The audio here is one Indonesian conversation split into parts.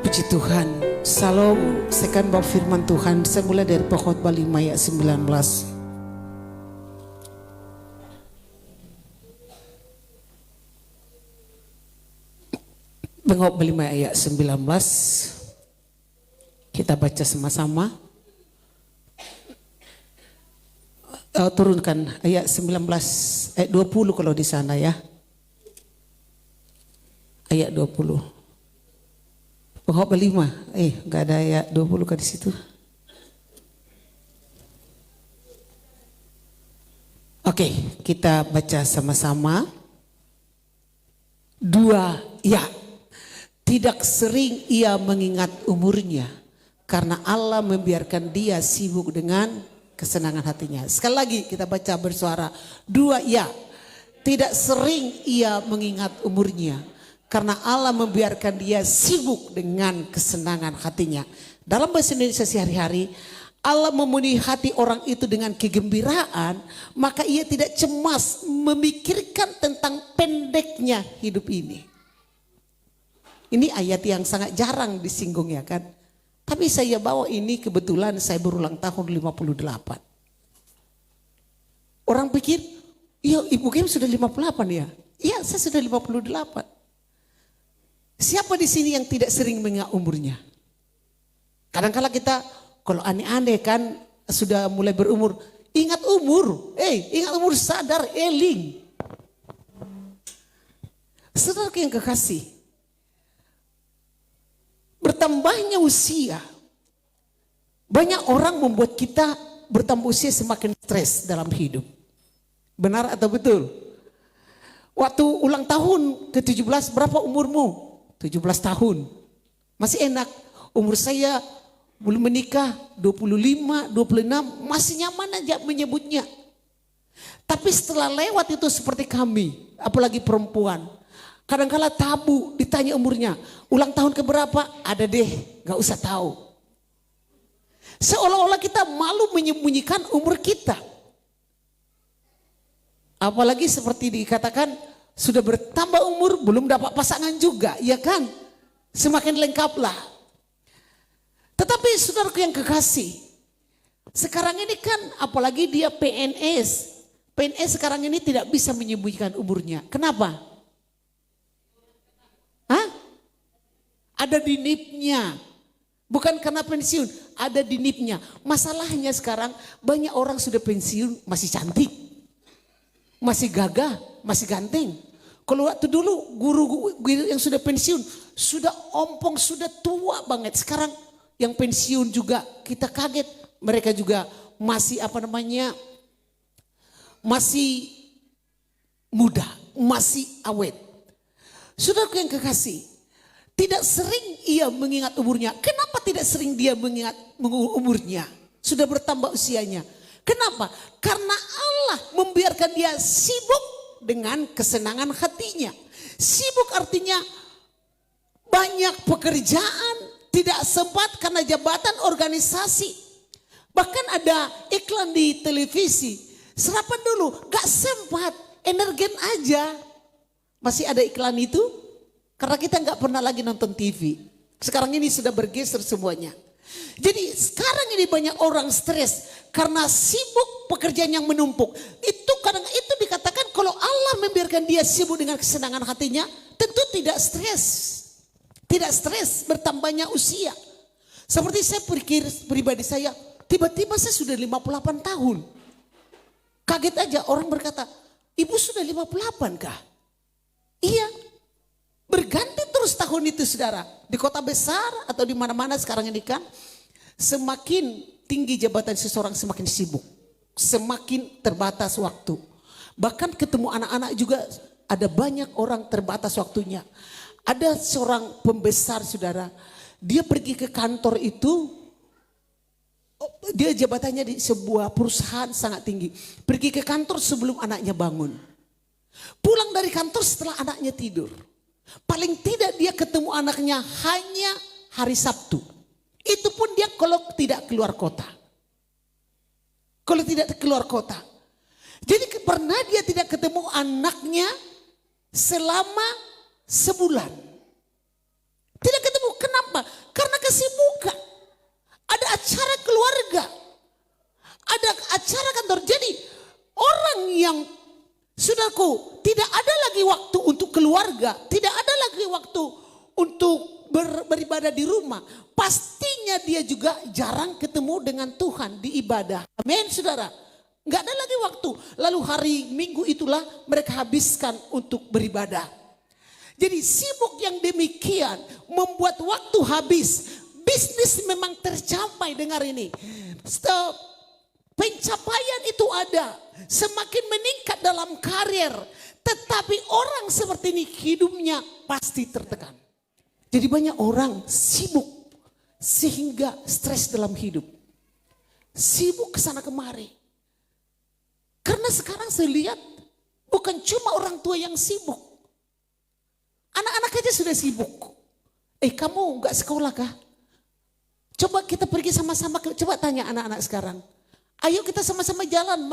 Puji Tuhan. Salam, saya akan bawa firman Tuhan. Saya mulai dari Pengkhotbah 5 ayat 19. Pengkhotbah 5 ayat 19. Kita baca sama-sama. Turunkan ayat 19, ayat 20 kalau di sana ya. Ayat 20. Pengkhotbah 5, enggak ada ayat 20 kan di situ. Oke, kita baca sama-sama. 2, ya. Tidak sering ia mengingat umurnya, karena Allah membiarkan dia sibuk dengan kesenangan hatinya. Sekali lagi kita baca bersuara. 2, ya. Tidak sering ia mengingat umurnya, karena Allah membiarkan dia sibuk dengan kesenangan hatinya. Dalam bahasa Indonesia sehari-hari, Allah memenuhi hati orang itu dengan kegembiraan, maka ia tidak cemas memikirkan tentang pendeknya hidup ini. Ini ayat yang sangat jarang disinggung ya kan. Tapi saya bawa ini kebetulan saya berulang tahun 58. Orang pikir, iya Ibu Kim sudah 58 ya? Iya saya sudah 58. Siapa di sini yang tidak sering mengingat umurnya? Kadang-kala kita kalau aneh-aneh kan sudah mulai berumur, ingat umur, ingat umur, sadar, eling. Saudara yang kekasih, bertambahnya usia, banyak orang membuat kita bertambah usia semakin stres dalam hidup. Benar atau betul? Waktu ulang tahun ke-17, berapa umurmu? 17 tahun. Masih enak. Umur saya belum menikah 25, 26, masih nyaman aja menyebutnya. Tapi setelah lewat itu seperti kami, apalagi perempuan. Kadang-kala tabu ditanya umurnya. Ulang tahun keberapa? Ada deh, gak usah tahu. Seolah-olah kita malu menyembunyikan umur kita. Apalagi seperti dikatakan, sudah bertambah umur, belum dapat pasangan juga, ya kan? Semakin lengkaplah. Tetapi saudaraku yang kekasih, sekarang ini kan apalagi dia PNS. PNS sekarang ini tidak bisa menyembunyikan umurnya. Kenapa? Ada di NIP-nya. Bukan karena pensiun, ada di NIP-nya. Masalahnya sekarang banyak orang sudah pensiun masih cantik. Masih gagah, masih ganteng. Kalau waktu dulu guru yang sudah pensiun sudah ompong, sudah tua banget. Sekarang yang pensiun juga kita kaget. Mereka juga masih masih muda, masih awet. Saudaraku yang kekasih, tidak sering ia mengingat umurnya. Kenapa tidak sering dia mengingat umurnya? Sudah bertambah usianya. Kenapa? Karena Allah membiarkan dia sibuk dengan kesenangan hatinya. Sibuk artinya banyak pekerjaan, tidak sempat karena jabatan organisasi. Bahkan ada iklan di televisi. Serapan dulu, gak sempat, energen aja. Masih ada iklan itu? Karena kita gak pernah lagi nonton TV. Sekarang ini sudah bergeser semuanya. Jadi sekarang ini banyak orang stres karena sibuk pekerjaan yang menumpuk. Itu dikatakan kalau Allah membiarkan dia sibuk dengan kesenangan hatinya, tentu tidak stres. Tidak stres bertambahnya usia. Seperti saya pikir pribadi saya, tiba-tiba saya sudah 58 tahun. Kaget aja orang berkata, Ibu sudah 58 kah? Iya. Berganti terus tahun itu saudara. Di kota besar atau di mana-mana sekarang ini kan. Semakin tinggi jabatan seseorang semakin sibuk. Semakin terbatas waktu. Bahkan ketemu anak-anak juga ada banyak orang terbatas waktunya. Ada seorang pembesar saudara. Dia pergi ke kantor itu. Dia jabatannya di sebuah perusahaan sangat tinggi. Pergi ke kantor sebelum anaknya bangun. Pulang dari kantor setelah anaknya tidur. Paling tidak dia ketemu anaknya hanya hari Sabtu. Itu pun dia kalau tidak keluar kota. Kalau tidak keluar kota. Jadi pernah dia tidak ketemu anaknya selama sebulan. Tidak ketemu. Kenapa? tidak ada lagi waktu untuk keluarga, tidak ada lagi waktu untuk beribadah di rumah. Pastinya dia juga jarang ketemu dengan Tuhan di ibadah. Amin saudara. Nggak ada lagi waktu. Lalu hari Minggu itulah mereka habiskan untuk beribadah. Jadi sibuk yang demikian membuat waktu habis. Bisnis memang tercapai, dengar ini. Pencapaian itu ada. Semakin meningkat dalam karir. Tetapi orang seperti ini hidupnya pasti tertekan. Jadi banyak orang sibuk sehingga stres dalam hidup. Sibuk kesana kemari. Karena sekarang saya lihat bukan cuma orang tua yang sibuk. Anak-anak aja sudah sibuk. Kamu gak sekolah kah? Coba kita pergi sama-sama, coba tanya anak-anak sekarang. Ayo kita sama-sama jalan,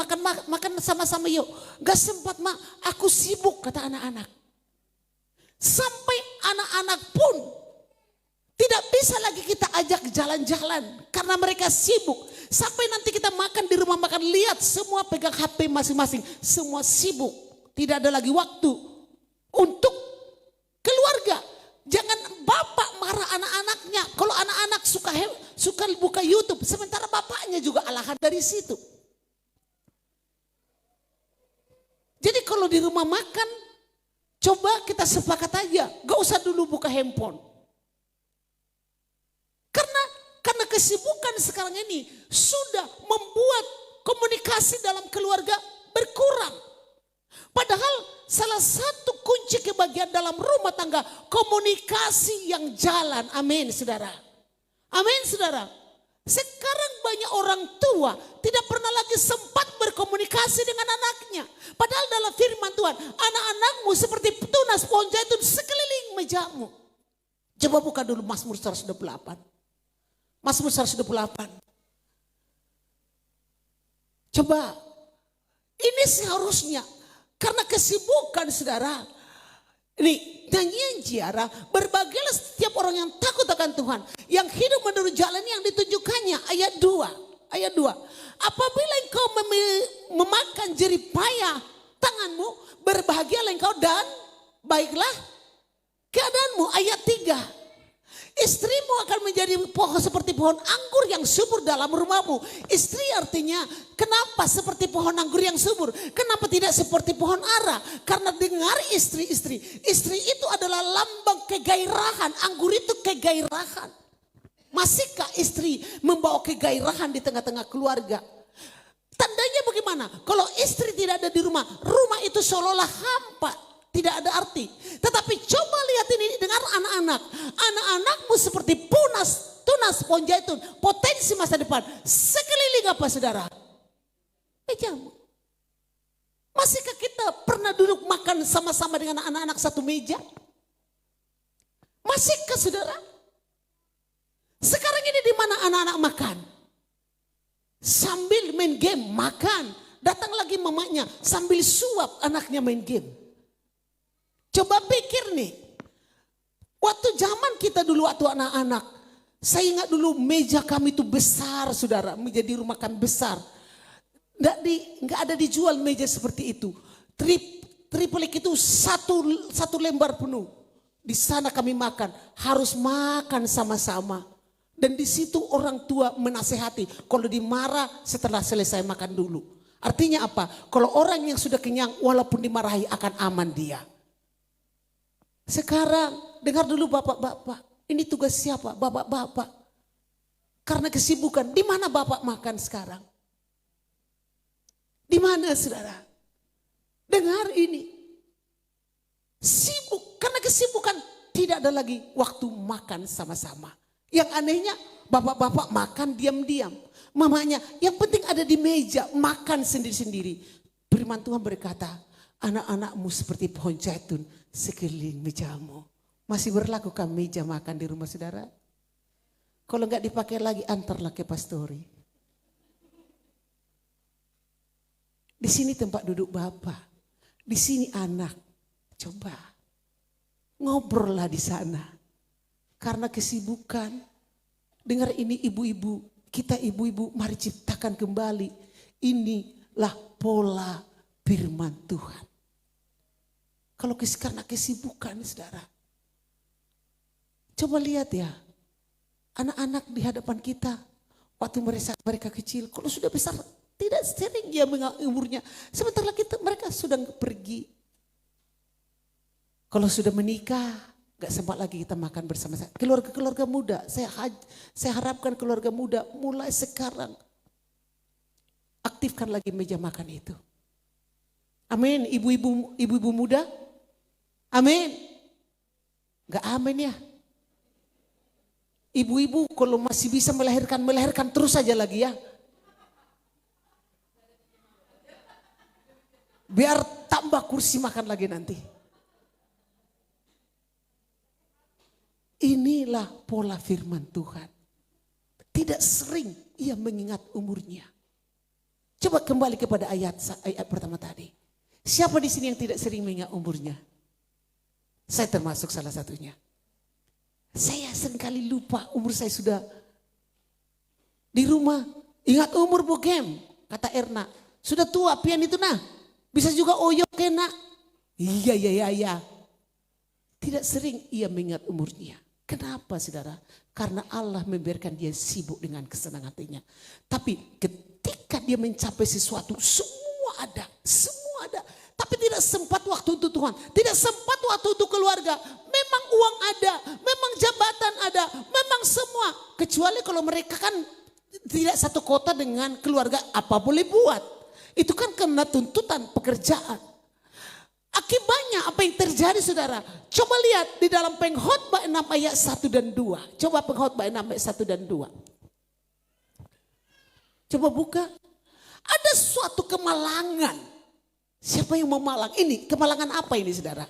makan sama-sama yuk. Gak sempat mak, aku sibuk kata anak-anak. Sampai anak-anak pun tidak bisa lagi kita ajak jalan-jalan karena mereka sibuk. Sampai nanti kita makan di rumah makan, lihat semua pegang HP masing-masing. Semua sibuk, tidak ada lagi waktu untuk keluarga. Jangan bapak marah anak-anaknya. Kalau anak-anak suka buka YouTube, sementara bapaknya juga alahan dari situ. Jadi kalau di rumah makan, coba kita sepakat aja, gak usah dulu buka handphone. Karena kesibukan sekarang ini sudah membuat komunikasi dalam keluarga berkurang. Padahal salah satu kunci kebahagiaan dalam rumah tangga, komunikasi yang jalan. Amin saudara. Amin saudara. Sekarang banyak orang tua tidak pernah lagi sempat berkomunikasi dengan anaknya. Padahal dalam firman Tuhan, anak-anakmu seperti tunas pohon zaitun sekeliling mejamu. Coba buka dulu Mazmur 128. Mazmur 128. Coba, ini seharusnya karena kesibukan saudara. Ini nyanyian ziarah, berbagailah setiap orang yang takut akan Tuhan, yang hidup menurut jalan yang ditunjukkannya. Ayat 2. Ayat 2. Apabila engkau memakan jerih payah tanganmu, berbahagialah engkau dan baiklah keadaanmu. Ayat 3. Istrimu akan menjadi pohon seperti pohon anggur yang subur dalam rumahmu. Istri artinya kenapa seperti pohon anggur yang subur? Kenapa tidak seperti pohon ara? Karena dengar istri-istri. Istri itu adalah lambang kegairahan. Anggur itu kegairahan. Masihkah istri membawa kegairahan di tengah-tengah keluarga? Tandanya bagaimana? Kalau istri tidak ada di rumah, rumah itu seolah-olah hampa. Tidak ada arti. Tetapi coba lihat ini, dengar anak-anak. Anak-anakmu seperti tunas pohon zaitun. Potensi masa depan. Sekeliling apa saudara? Mejamu. Masihkah kita pernah duduk makan sama-sama dengan anak-anak satu meja? Masihkah saudara? Sekarang ini di mana anak-anak makan? Sambil main game makan. Datang lagi mamanya sambil suap anaknya main game. Coba pikir nih, waktu zaman kita dulu waktu anak-anak, saya ingat dulu meja kami itu besar saudara, meja di rumah kami besar. Nggak ada dijual meja seperti itu. Triplek itu satu lembar penuh. Di sana kami makan, harus makan sama-sama. Dan di situ orang tua menasehati, kalau dimarah setelah selesai makan dulu. Artinya apa? Kalau orang yang sudah kenyang walaupun dimarahi akan aman dia. Sekarang dengar dulu bapak-bapak, ini tugas siapa? Bapak-bapak. Karena kesibukan, di mana bapak makan sekarang? Di mana saudara? Dengar ini. Sibuk, karena kesibukan tidak ada lagi waktu makan sama-sama. Yang anehnya bapak-bapak makan diam-diam. Mamanya yang penting ada di meja, makan sendiri-sendiri. Firman Tuhan berkata, anak-anakmu seperti pohon zaitun sekeliling mejamu. Masih berlakukan meja makan di rumah saudara? Kalau enggak dipakai lagi, antarlah ke pastori. Di sini tempat duduk bapak. Di sini anak. Coba ngobrol lah di sana. Karena kesibukan. Dengar ini ibu-ibu. Kita ibu-ibu mari ciptakan kembali. Inilah pola firman Tuhan. Kalau karena kesibukan saudara. Coba lihat ya, anak-anak di hadapan kita, waktu mereka kecil, kalau sudah besar tidak sering dia umurnya. Sebentar lagi mereka sudah pergi. Kalau sudah menikah, gak sempat lagi kita makan bersama-sama. Keluarga-keluarga muda, saya harapkan keluarga muda mulai sekarang aktifkan lagi meja makan itu. Amin, ibu-ibu muda. Amin. Gak amin ya. Ibu-ibu kalau masih bisa melahirkan terus saja lagi ya. Biar tambah kursi makan lagi nanti. Inilah pola firman Tuhan. Tidak sering ia mengingat umurnya. Coba kembali kepada ayat pertama tadi. Siapa di sini yang tidak sering mengingat umurnya? Saya termasuk salah satunya. Saya seringkali lupa umur saya sudah di rumah. Ingat umur bogem, kata Erna. Sudah tua pian itu nah. Bisa juga oyok kena. Iya. Tidak sering ia mengingat umurnya. Kenapa saudara? Karena Allah membiarkan dia sibuk dengan kesenangan hatinya. Tapi ketika dia mencapai sesuatu semua ada. Tapi tidak sempat waktu untuk Tuhan. Tidak sempat waktu untuk keluarga. Memang uang ada. Memang jabatan ada. Memang semua. Kecuali kalau mereka kan tidak satu kota dengan keluarga. Apa boleh buat. Itu kan karena tuntutan pekerjaan. Akibatnya apa yang terjadi saudara. Coba lihat di dalam Pengkhotbah 6 ayat 1 dan 2. Coba Pengkhotbah 6 ayat 1 dan 2. Coba buka. Ada suatu kemalangan. Siapa yang mau malang? Ini kemalangan apa ini saudara?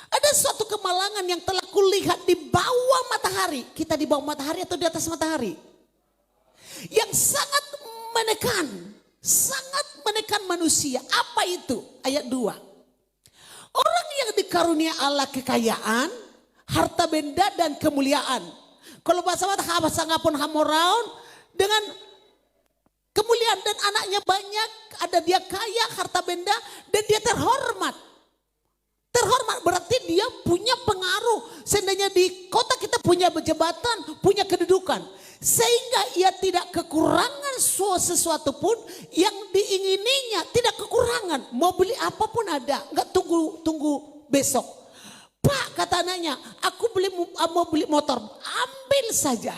Ada suatu kemalangan yang telah kulihat di bawah matahari. Kita di bawah matahari atau di atas matahari? Yang sangat menekan manusia. Apa itu? Ayat 2. Orang yang dikarunia Allah kekayaan, harta benda dan kemuliaan. Kalau bahasa ngapun hamoraun dengan kemuliaan dan anaknya banyak, ada dia kaya, harta benda, dan dia terhormat. Terhormat berarti dia punya pengaruh. Seandainya di kota kita punya jabatan, punya kedudukan. Sehingga ia tidak kekurangan sesuatu pun yang diingininya. Tidak kekurangan. Mau beli apapun ada. Enggak tunggu besok. Pak kata anaknya, aku mau beli motor. Ambil saja.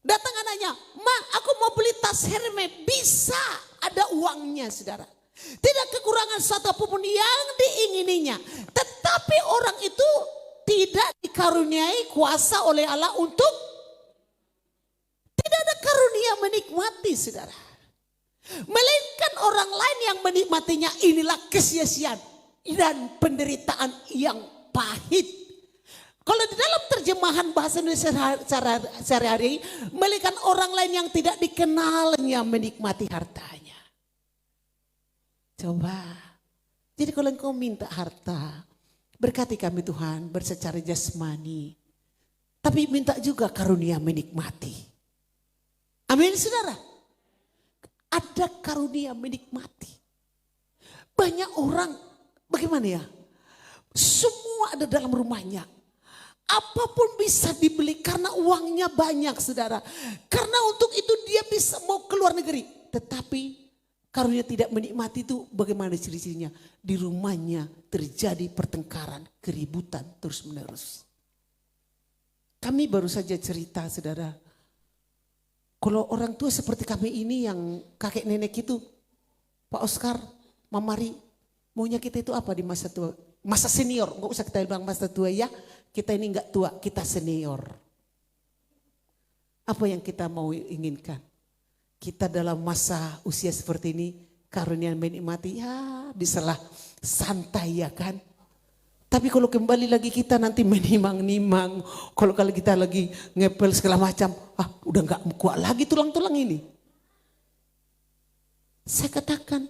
Datang anaknya, Ma aku mau beli tas Hermes. Bisa, ada uangnya saudara. Tidak kekurangan suatu apapun yang diingininya. Tetapi orang itu tidak dikaruniai kuasa oleh Allah untuk. Tidak ada karunia menikmati saudara. Melainkan orang lain yang menikmatinya, inilah kesia-siaan dan penderitaan yang pahit. Kalau di dalam terjemahan bahasa Indonesia sehari-hari, melainkan orang lain yang tidak dikenalnya menikmati hartanya. Coba. Jadi kalau engkau minta harta, berkati kami Tuhan bersecara jasmani. Tapi minta juga karunia menikmati. Amin saudara. Ada karunia menikmati. Banyak orang bagaimana ya? Semua ada dalam rumahnya. Apapun bisa dibeli karena uangnya banyak saudara. Karena untuk itu dia bisa mau keluar negeri. Tetapi karunia tidak menikmati itu bagaimana ciri-cirinya? Di rumahnya terjadi pertengkaran, keributan terus menerus. Kami baru saja cerita saudara. Kalau orang tua seperti kami ini yang kakek nenek itu. Pak Oscar, Mamari, maunya kita itu apa di masa tua? Masa senior, enggak usah kita bilang masa tua ya. Kita ini enggak tua, kita senior. Apa yang kita mau inginkan? Kita dalam masa usia seperti ini, karunia menikmati, ya bisalah santai ya kan. Tapi kalau kembali lagi kita nanti menimang-nimang, kalau kita lagi ngepel segala macam, udah enggak kuat lagi tulang-tulang ini. Saya katakan,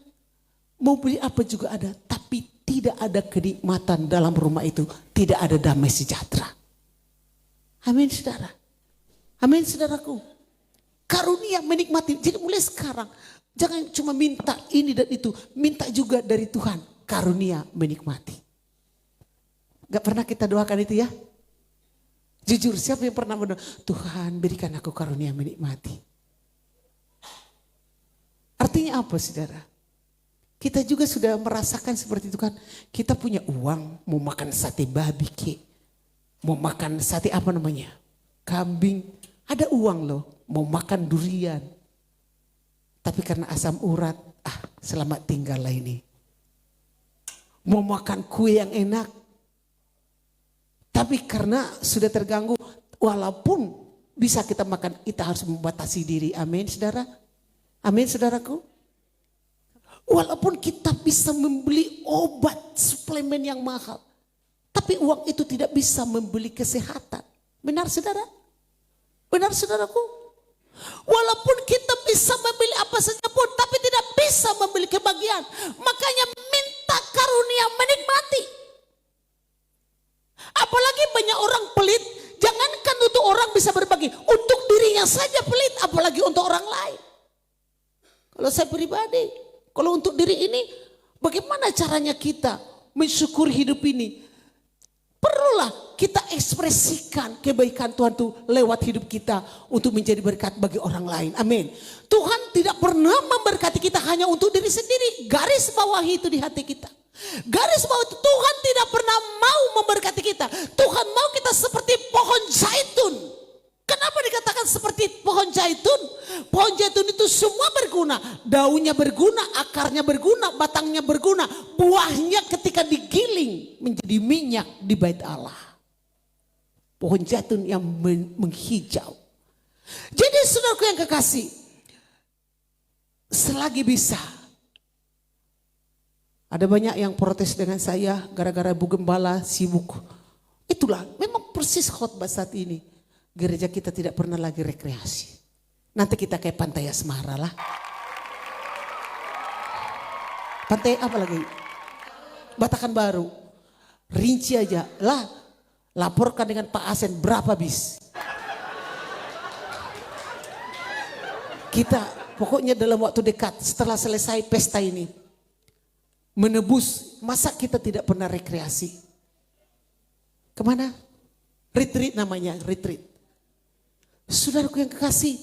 mau beli apa juga ada, tapi tidak ada kenikmatan dalam rumah itu, tidak ada damai sejahtera. Amin saudara. Amin saudaraku. Karunia menikmati. Jadi mulai sekarang jangan cuma minta ini dan itu, minta juga dari Tuhan. karunia menikmati. Gak pernah kita doakan itu ya? Jujur, siapa yang pernah berdoa, Tuhan berikan aku karunia menikmati. Artinya apa saudara? Kita juga sudah merasakan seperti itu kan. Kita punya uang, mau makan sate babi ke, mau makan sate apa namanya, kambing. Ada uang loh, mau makan durian. Tapi karena asam urat, selamat tinggal lah ini. Mau makan kue yang enak. Tapi karena sudah terganggu, walaupun bisa kita makan, kita harus membatasi diri. Amin saudara. Amin saudaraku. Walaupun kita bisa membeli obat, suplemen yang mahal. Tapi uang itu tidak bisa membeli kesehatan. Benar saudara? Benar saudaraku? Walaupun kita bisa membeli apa saja pun, tapi tidak bisa membeli kebahagiaan. Makanya minta karunia menikmati. Apalagi banyak orang pelit, jangankan untuk orang bisa berbagi, untuk dirinya saja pelit, apalagi untuk orang lain. Kalau saya pribadi, kalau untuk diri ini, bagaimana caranya kita mensyukuri hidup ini? Perlulah kita ekspresikan kebaikan Tuhan itu lewat hidup kita untuk menjadi berkat bagi orang lain. Amin. Tuhan tidak pernah memberkati kita hanya untuk diri sendiri. Garis bawahi itu di hati kita. Garis bawah itu Tuhan tidak pernah mau memberkati kita. Tuhan mau kita seperti pohon zaitun. Kenapa dikatakan seperti pohon zaitun? Pohon zaitun itu semua berguna. Daunnya berguna, akarnya berguna, batangnya berguna. Buahnya ketika digiling menjadi minyak di bait Allah. Pohon zaitun yang menghijau. Jadi saudaraku yang kekasih, selagi bisa. Ada banyak yang protes dengan saya gara-gara Bu Gembala sibuk. Itulah memang persis khotbah saat ini. Gereja kita tidak pernah lagi rekreasi. Nanti kita kayak Pantai Asmara lah. Pantai apa lagi? Batakan Baru. Rinci aja lah. Laporkan dengan Pak Asen berapa bis. Kita pokoknya dalam waktu dekat setelah selesai pesta ini. Menebus, masa kita tidak pernah rekreasi? Kemana? Retreat namanya, retreat. Saudaraku yang kekasih,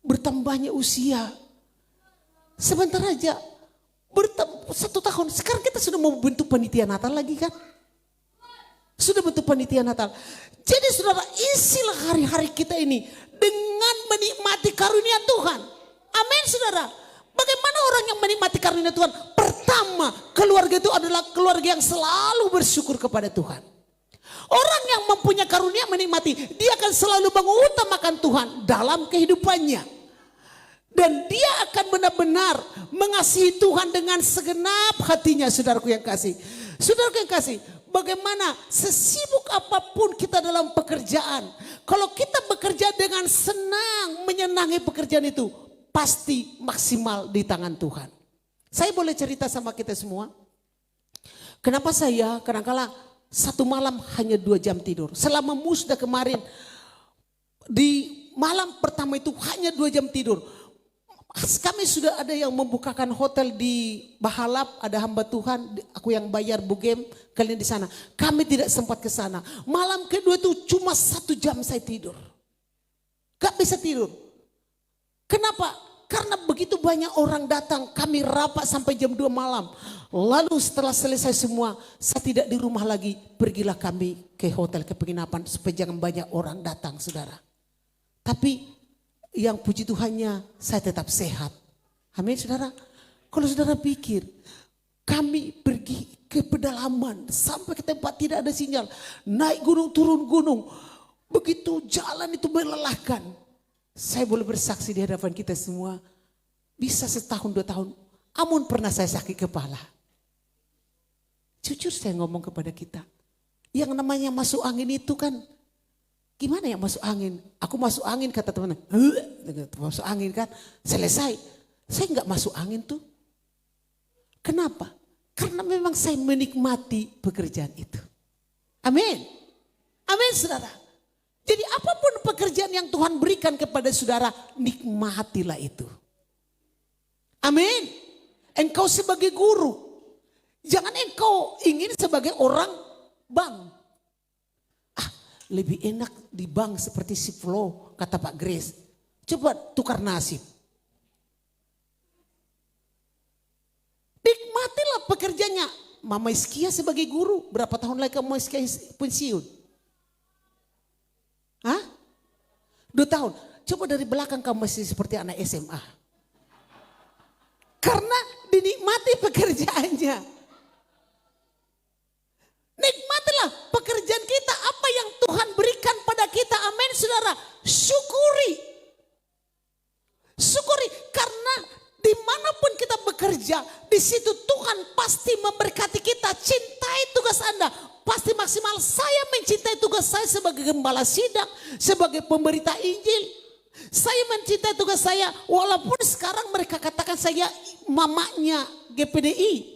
bertambahnya usia. Sebentar aja, 1 tahun. Sekarang kita sudah mau bentuk panitia Natal lagi kan? Sudah bentuk panitia Natal. Jadi saudara, isilah hari-hari kita ini dengan menikmati karunia Tuhan. Amin saudara. Bagaimana orang yang menikmati karunia Tuhan? Pertama, keluarga itu adalah keluarga yang selalu bersyukur kepada Tuhan. Orang yang mempunyai karunia menikmati, dia akan selalu mengutamakan Tuhan dalam kehidupannya. Dan dia akan benar-benar mengasihi Tuhan dengan segenap hatinya, saudaraku yang kasih. Saudaraku yang kasih, bagaimana sesibuk apapun kita dalam pekerjaan, kalau kita bekerja dengan senang, menyenangi pekerjaan itu, pasti maksimal di tangan Tuhan. Saya boleh cerita sama kita semua? Kenapa saya kadang-kala 1 malam hanya 2 jam tidur. Selama musda kemarin, di malam pertama itu hanya 2 jam tidur. Kami sudah ada yang membukakan hotel di Bahalap, ada hamba Tuhan, aku yang bayar bugem, kalian di sana. Kami tidak sempat ke sana. Malam kedua itu cuma 1 jam saya tidur. Gak bisa tidur. Kenapa? Karena begitu banyak orang datang, kami rapat sampai jam 2 malam. Lalu setelah selesai semua, saya tidak di rumah lagi. Pergilah kami ke hotel, ke penginapan supaya jangan banyak orang datang, saudara. Tapi yang puji Tuhannya saya tetap sehat. Amin saudara. Kalau saudara pikir, kami pergi ke pedalaman sampai ke tempat tidak ada sinyal. Naik gunung, turun gunung. Begitu jalan itu melelahkan. Saya boleh bersaksi di hadapan kita semua. Bisa 1 tahun 2 tahun. Amun pernah saya sakit kepala. Jujur saya ngomong kepada kita. Yang namanya masuk angin itu kan. Gimana ya masuk angin? Aku masuk angin kata teman. Masuk angin kan. Selesai. Saya nggak masuk angin tuh. Kenapa? Karena memang saya menikmati pekerjaan itu. Amin. Amin saudara. Jadi apapun pekerjaan yang Tuhan berikan kepada saudara, nikmatilah itu. Amin. Engkau sebagai guru Jangan engkau ingin sebagai orang bank. Lebih enak di bank seperti si Flo, kata Pak Grace. Coba tukar nasib. Nikmatilah pekerjaannya. Mama Iskia sebagai guru, berapa tahun lagi Mama Iskia pensiun? 2 tahun. Coba dari belakang kamu masih seperti anak SMA. Karena dinikmati pekerjaannya. Nikmatilah pekerjaan kita, apa yang Tuhan berikan pada kita. Amin saudara. Syukuri. Syukuri karena dimanapun kita bekerja, di situ Tuhan pasti memberkati kita. Cintai tugas Anda, pasti maksimal. Saya mencintai tugas saya sebagai gembala sidang, sebagai pemberita Injil. Saya mencintai tugas saya, walaupun sekarang mereka katakan saya mamanya GPDI.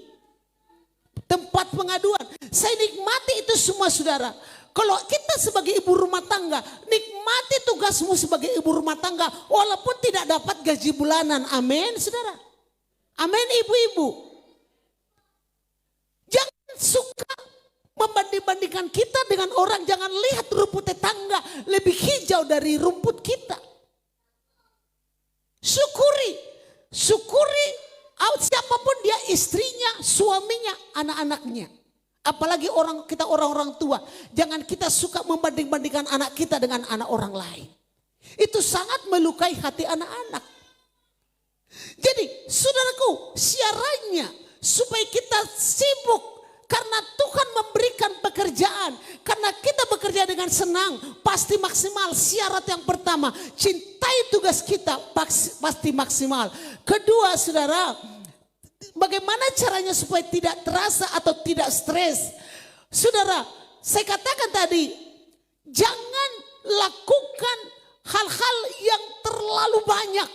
Tempat pengaduan. Saya nikmati itu semua saudara. Kalau kita sebagai ibu rumah tangga, nikmati tugasmu sebagai ibu rumah tangga. Walaupun tidak dapat gaji bulanan. Amin saudara. Amin ibu-ibu. Jangan suka membanding-bandingkan kita dengan orang. Jangan lihat rumput tetangga lebih hijau dari rumput kita. Syukuri. Syukuri. Siapapun dia, istrinya, suaminya, anak-anaknya. Apalagi orang-orang tua. Jangan kita suka membanding-bandingkan anak kita dengan anak orang lain. Itu sangat melukai hati anak-anak. Jadi saudaraku, siarannya supaya kita sibuk. Karena Tuhan memberikan pekerjaan. Karena kita bekerja dengan senang. Pasti maksimal. Syarat yang pertama, cintai tugas kita pasti maksimal. Kedua saudara, bagaimana caranya supaya tidak terasa atau tidak stres? Saudara, saya katakan tadi, jangan lakukan hal-hal yang terlalu banyak.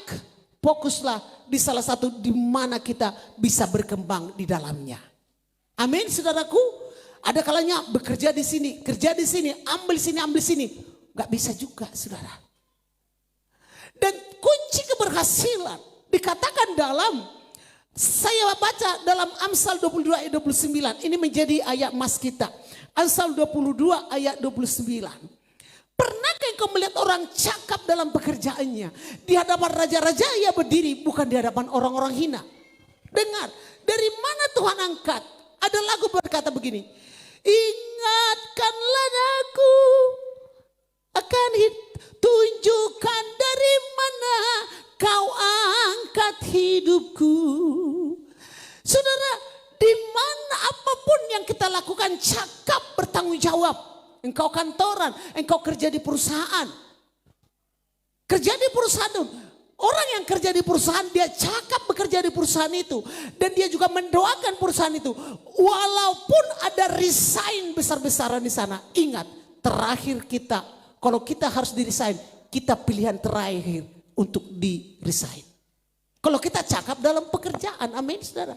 Fokuslah di salah satu di mana kita bisa berkembang di dalamnya. Amin saudaraku. Ada kalanya bekerja di sini, kerja di sini, ambil sini. Gak bisa juga saudara. Dan kunci keberhasilan dikatakan dalam, saya baca dalam Amsal 22 ayat 29. Ini menjadi ayat emas kita. Amsal 22 ayat 29. Pernahkah engkau melihat orang cakap dalam pekerjaannya? Di hadapan raja-raja ia berdiri, bukan di hadapan orang-orang hina. Dengar, dari mana Tuhan angkat? Ada lagu berkata begini. Ingatkanlah aku akan tunjukkan dari mana kau angkat hidupku. Saudara, di mana apapun yang kita lakukan, cakap bertanggung jawab. Engkau kantoran, engkau kerja di perusahaan. Kerja di perusahaan. Orang yang kerja di perusahaan, dia cakap bekerja di perusahaan itu. Dan dia juga mendoakan perusahaan itu. Walaupun ada resign besar-besaran di sana. Ingat, terakhir kita, kalau kita harus di resign, kita pilihan terakhir untuk di resign. Kalau kita cakap dalam pekerjaan, amin saudara.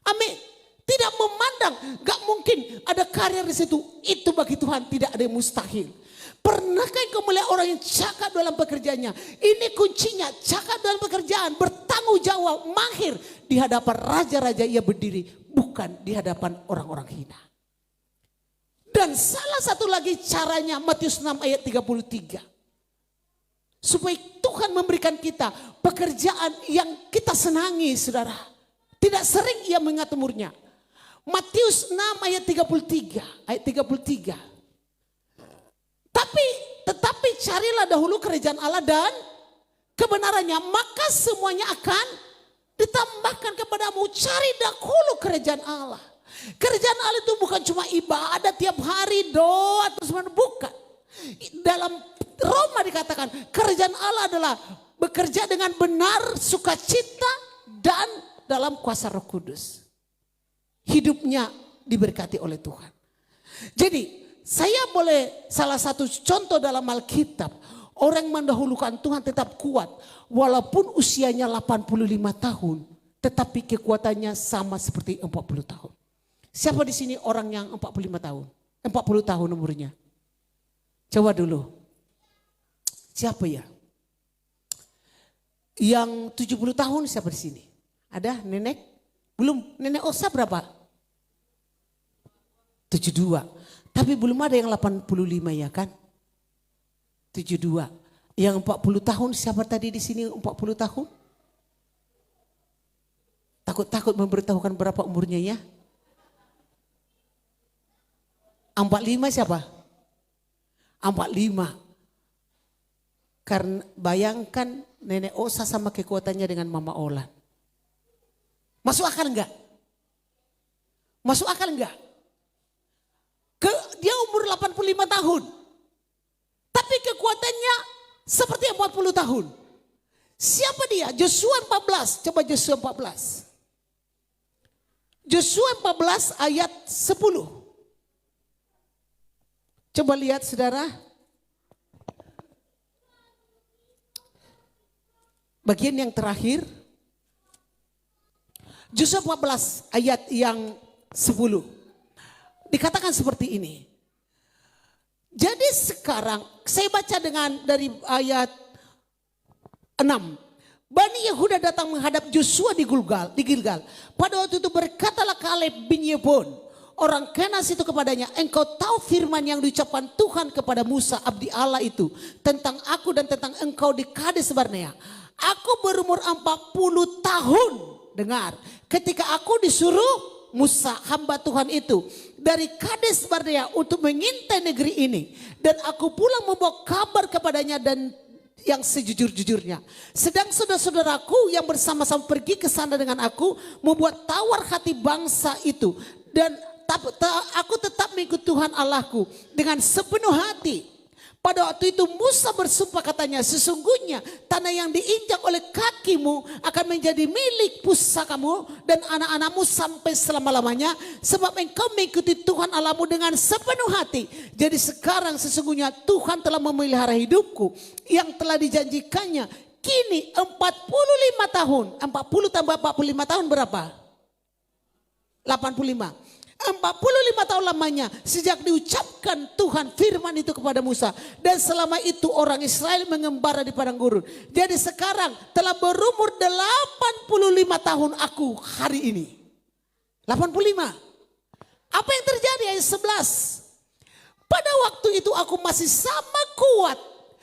Amin. Tidak memandang, gak mungkin ada karir di situ. Itu bagi Tuhan tidak ada yang mustahil. Pernahkah engkau melihat orang yang cakap dalam pekerjaannya? Ini kuncinya, cakap dalam pekerjaan, bertanggung jawab, mahir. Di hadapan raja-raja ia berdiri, bukan di hadapan orang-orang hina. Dan salah satu lagi caranya, Matius 6 ayat 33. Supaya Tuhan memberikan kita pekerjaan yang kita senangi saudara. Tidak sering ia mengingat umurnya. Matius 6 ayat 33. Ayat 33. Tetapi carilah dahulu kerajaan Allah dan kebenarannya, maka semuanya akan ditambahkan kepadamu. Cari dahulu kerajaan Allah. Kerajaan Allah itu bukan cuma ibadah tiap hari, doa terus bukan. Dalam Roma dikatakan kerajaan Allah adalah bekerja dengan benar, sukacita dan dalam kuasa Roh Kudus. Hidupnya diberkati oleh Tuhan. Jadi saya boleh salah satu contoh dalam Alkitab. Orang yang mendahulukan Tuhan tetap kuat. Walaupun usianya 85 tahun. Tetapi kekuatannya sama seperti 40 tahun. Siapa di sini orang yang 45 tahun? 40 tahun umurnya. Coba dulu. Siapa ya? Yang 70 tahun siapa di sini? Ada nenek? Belum. Nenek Osa berapa? 72. Tapi belum ada yang 85 ya kan? 72. Yang 40 tahun siapa tadi di sini 40 tahun? Takut-takut memberitahukan berapa umurnya ya? 45 siapa? 45. Karena bayangkan nenek Osa sama kekuatannya dengan Mama Olan. Masuk akal enggak? Masuk akal enggak? Dia umur 85 tahun. Tapi kekuatannya seperti 40 tahun. Siapa dia? Yosua 14. Coba Yosua 14. Yosua 14 ayat 10. Coba lihat saudara. Bagian yang terakhir. Yosua 14 ayat yang 10. Dikatakan seperti ini. Jadi sekarang saya baca dari ayat 6. Bani Yehuda datang menghadap Yosua di Gilgal. Pada waktu itu berkatalah Kaleb bin Yefune, orang Kenas itu kepadanya, engkau tahu firman yang diucapkan Tuhan kepada Musa abdi Allah itu tentang aku dan tentang engkau di Kades Barnea. Aku berumur 40 tahun, dengar, ketika aku disuruh Musa hamba Tuhan itu dari Kades Barnea untuk mengintai negeri ini, dan aku pulang membawa kabar kepadanya dan yang sejujur-jujurnya. Sedang saudara-saudaraku yang bersama-sama pergi ke sana dengan aku membuat tawar hati bangsa itu, dan aku tetap mengikut Tuhan Allahku dengan sepenuh hati. Pada waktu itu Musa bersumpah katanya, sesungguhnya tanah yang diinjak oleh kakimu akan menjadi milik pusakamu dan anak-anakmu sampai selama-lamanya, sebab engkau mengikuti Tuhan Allahmu dengan sepenuh hati. Jadi sekarang sesungguhnya Tuhan telah memelihara hidupku yang telah dijanjikannya. Kini 45 tahun, 40 tambah 45 tahun berapa? 85. 45 tahun lamanya sejak diucapkan Tuhan firman itu kepada Musa. Dan selama itu orang Israel mengembara di padang gurun. Jadi sekarang telah berumur 85 tahun aku hari ini. 85. Apa yang terjadi ayat 11? Pada waktu itu aku masih sama kuat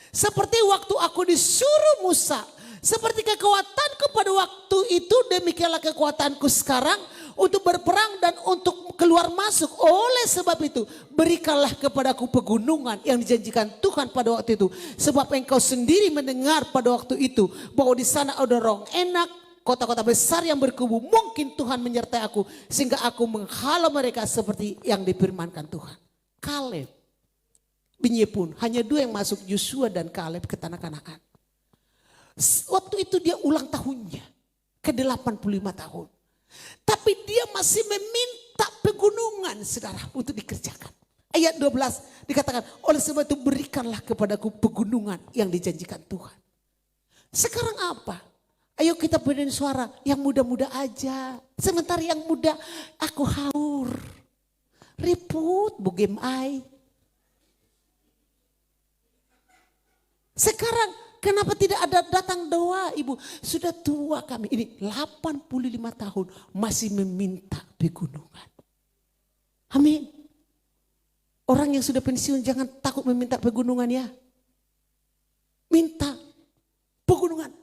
seperti waktu aku disuruh Musa. Seperti kekuatanku pada waktu itu, demikianlah kekuatanku sekarang untuk berperang dan untuk keluar masuk. Oleh sebab itu berikanlah kepadaku pegunungan yang dijanjikan Tuhan pada waktu itu. Sebab engkau sendiri mendengar pada waktu itu bahwa di sana ada orang enak, kota-kota besar yang berkubu. Mungkin Tuhan menyertai aku sehingga aku menghalau mereka seperti yang difirmankan Tuhan. Kaleb bin Yefune, hanya 2 yang masuk, Yosua dan Kaleb, ke tanah Kanaan. Waktu itu dia ulang tahunnya ke 85 tahun. Tapi dia masih meminta pegunungan saudara untuk dikerjakan. Ayat 12 dikatakan, oleh sebab itu berikanlah kepadaku pegunungan yang dijanjikan Tuhan. Sekarang apa? Ayo kita berikan suara yang muda-muda aja. Sementara yang muda aku haur. Ribut bugem ai. Sekarang kenapa tidak ada datang doa, Ibu? Sudah tua kami. Ini 85 tahun masih meminta pegunungan. Amin. Orang yang sudah pensiun jangan takut meminta pegunungan ya. Minta pegunungan.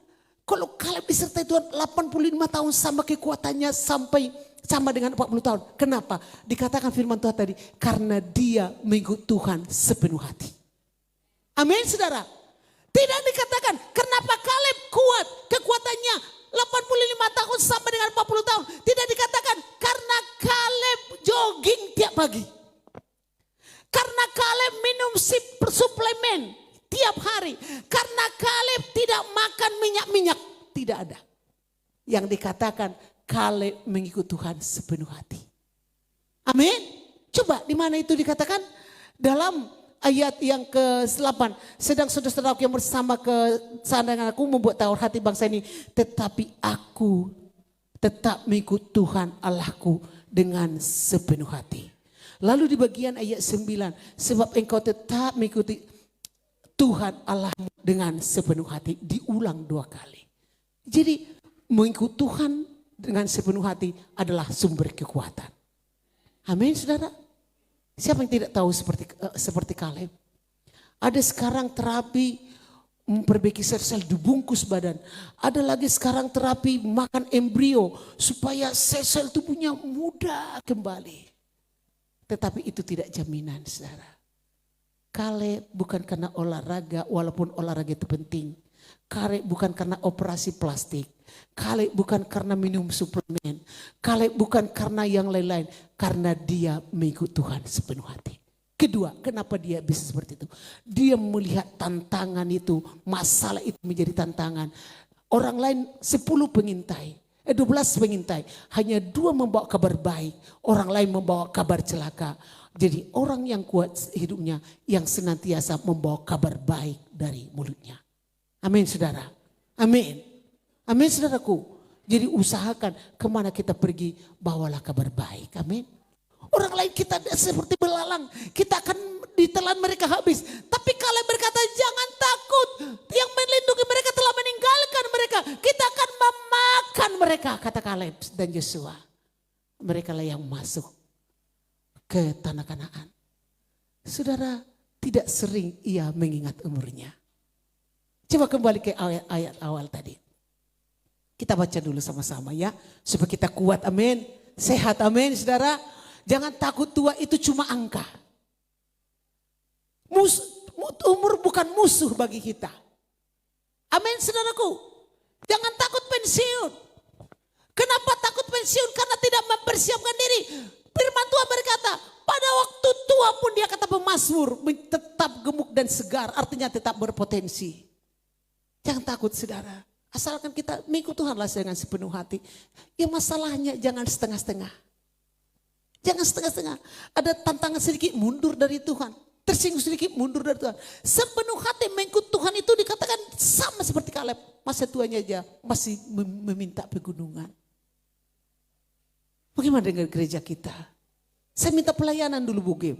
Kalau Kaleb disertai Tuhan 85 tahun sama kekuatannya sampai sama dengan 40 tahun. Kenapa? Dikatakan firman Tuhan tadi. Karena dia mengikut Tuhan sepenuh hati. Amin saudara. Tidak dikatakan kenapa Kaleb kuat kekuatannya 85 tahun sama dengan 40 tahun. Tidak dikatakan karena Kaleb jogging tiap pagi. Karena Kaleb minum suplemen tiap hari. Karena Kaleb tidak makan minyak-minyak. Tidak ada. Yang dikatakan Kaleb mengikut Tuhan sepenuh hati. Amin. Coba di mana itu dikatakan? Dalam ayat yang ke-8. Sedang saudara-saudaraku yang bersama ke sana dengan aku membuat tawar hati bangsa ini. Tetapi aku tetap mengikut Tuhan Allahku dengan sepenuh hati. Lalu di bagian ayat 9. Sebab engkau tetap mengikuti Tuhan Allahmu dengan sepenuh hati. Diulang 2 kali. Jadi mengikut Tuhan dengan sepenuh hati adalah sumber kekuatan. Amin saudara. Siapa yang tidak tahu seperti Kaleb? Ada sekarang terapi memperbaiki sel-sel dibungkus badan. Ada lagi sekarang terapi makan embrio supaya sel-sel tubuhnya mudah kembali. Tetapi itu tidak jaminan, saudara. Kaleb bukan karena olahraga, walaupun olahraga itu penting. Kaleb bukan karena operasi plastik. Kaleb bukan karena minum suplemen. Kaleb bukan karena yang lain-lain. Karena dia mengikut Tuhan sepenuh hati. Kedua, kenapa dia bisa seperti itu? Dia melihat tantangan itu, masalah itu menjadi tantangan. Orang lain 10 pengintai, 12 pengintai. Hanya 2 membawa kabar baik, orang lain membawa kabar celaka. Jadi orang yang kuat hidupnya yang senantiasa membawa kabar baik dari mulutnya. Amin saudara. Amin. Amin saudaraku. Jadi usahakan kemana kita pergi bawalah kabar baik. Amin. Orang lain kita seperti belalang. Kita akan ditelan mereka habis. Tapi Kaleb berkata jangan takut. Yang melindungi mereka telah meninggalkan mereka. Kita akan memakan mereka. Kata Kaleb dan Yosua. Mereka lah yang masuk ke tanah Kanaan. Saudara, tidak sering ia mengingat umurnya. Coba kembali ke ayat awal tadi. Kita baca dulu sama-sama ya. Supaya kita kuat, amin. Sehat, amin saudara. Jangan takut tua itu cuma angka. Umur bukan musuh bagi kita. Amin saudaraku. Jangan takut pensiun. Kenapa takut pensiun? Karena tidak mempersiapkan diri. Firman Tuhan berkata, pada waktu tua pun dia kata pemazmur, tetap gemuk dan segar, artinya tetap berpotensi. Jangan takut saudara. Asalkan kita mengikut Tuhanlah dengan sepenuh hati. Ya masalahnya jangan setengah-setengah. Jangan setengah-setengah. Ada tantangan sedikit mundur dari Tuhan. Tersinggung sedikit mundur dari Tuhan. Sepenuh hati mengikut Tuhan itu dikatakan sama seperti Kaleb. Masa tuanya aja masih meminta pegunungan. Bagaimana dengan gereja kita? Saya minta pelayanan dulu Bu Gem.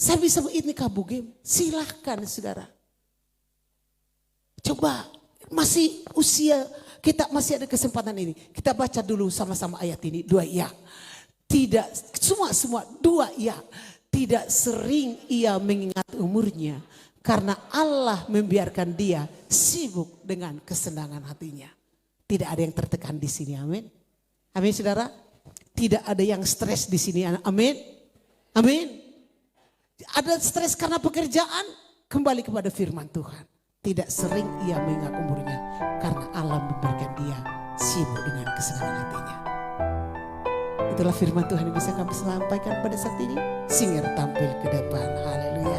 Saya bisa inikah Bu Gem? Silahkan saudara. Coba masih usia kita masih ada kesempatan ini. Kita baca dulu sama-sama ayat ini. 2 ya. Tidak, semua 2 ya. Tidak sering ia mengingat umurnya. Karena Allah membiarkan dia sibuk dengan kesenangan hatinya. Tidak ada yang tertekan di sini, amin. Amin saudara. Tidak ada yang stres di sini, amin. Amin. Ada stres karena pekerjaan, kembali kepada firman Tuhan. Tidak sering ia mengingat umurnya. Karena Allah memberikan dia sibuk dengan kesenangan hatinya. Itulah firman Tuhan yang bisa kami sampaikan pada saat ini. Singer tampil ke depan. Haleluya.